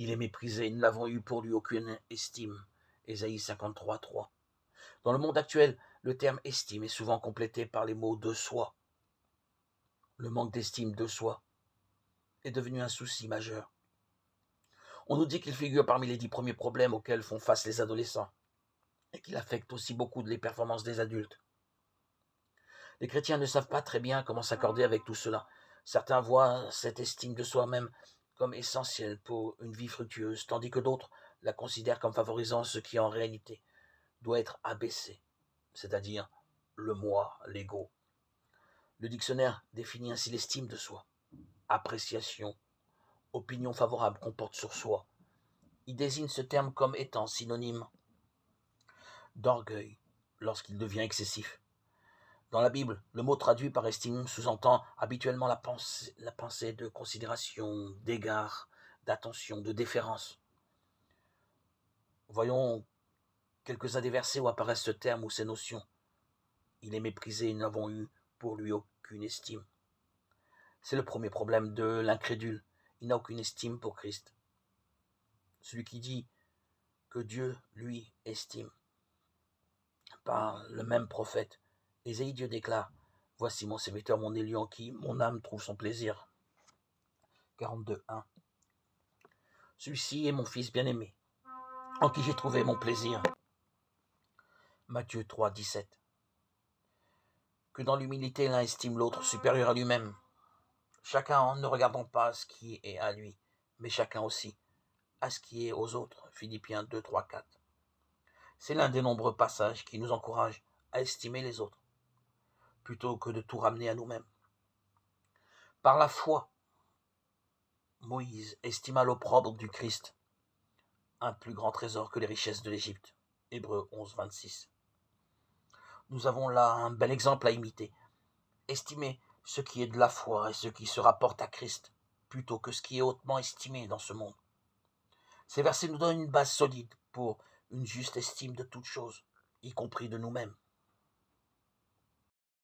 Il est méprisé, nous n'avons eu pour lui aucune estime. Ésaïe 53, 3. Dans le monde actuel, le terme estime est souvent complété par les mots de soi. Le manque d'estime de soi est devenu un souci majeur. On nous dit qu'il figure parmi les 10 premiers problèmes auxquels font face les adolescents et qu'il affecte aussi beaucoup les performances des adultes. Les chrétiens ne savent pas très bien comment s'accorder avec tout cela. Certains voient cette estime de soi-même comme essentielle pour une vie fructueuse, tandis que d'autres la considèrent comme favorisant ce qui en réalité doit être abaissé, c'est-à-dire le moi, l'ego. Le dictionnaire définit ainsi l'estime de soi. Appréciation, opinion favorable qu'on porte sur soi. Il désigne ce terme comme étant synonyme d'orgueil lorsqu'il devient excessif. Dans la Bible, le mot traduit par estime sous-entend habituellement la pensée de considération, d'égard, d'attention, de déférence. Voyons quelques-uns des versets où apparaissent ce terme ou ces notions. Il est méprisé et nous n'avons eu pour lui aucune estime. C'est le premier problème de l'incrédule. Il n'a aucune estime pour Christ. Celui qui dit que Dieu, lui, estime. Par le même prophète, Ésaïe, Dieu déclare: voici mon serviteur, mon élu en qui mon âme trouve son plaisir. 42, 1. Celui-ci est mon fils bien-aimé, en qui j'ai trouvé mon plaisir. Matthieu 3, 17. Que dans l'humilité l'un estime l'autre supérieur à lui-même, chacun en ne regardant pas ce qui est à lui, mais chacun aussi à ce qui est aux autres. Philippiens 2, 3, 4. C'est l'un des nombreux passages qui nous encouragent à estimer les autres, plutôt que de tout ramener à nous-mêmes. Par la foi, Moïse estima l'opprobre du Christ un plus grand trésor que les richesses de l'Égypte. Hébreux 11, 26. Nous avons là un bel exemple à imiter. Estimer ce qui est de la foi et ce qui se rapporte à Christ, plutôt que ce qui est hautement estimé dans ce monde. Ces versets nous donnent une base solide pour une juste estime de toutes choses, y compris de nous-mêmes.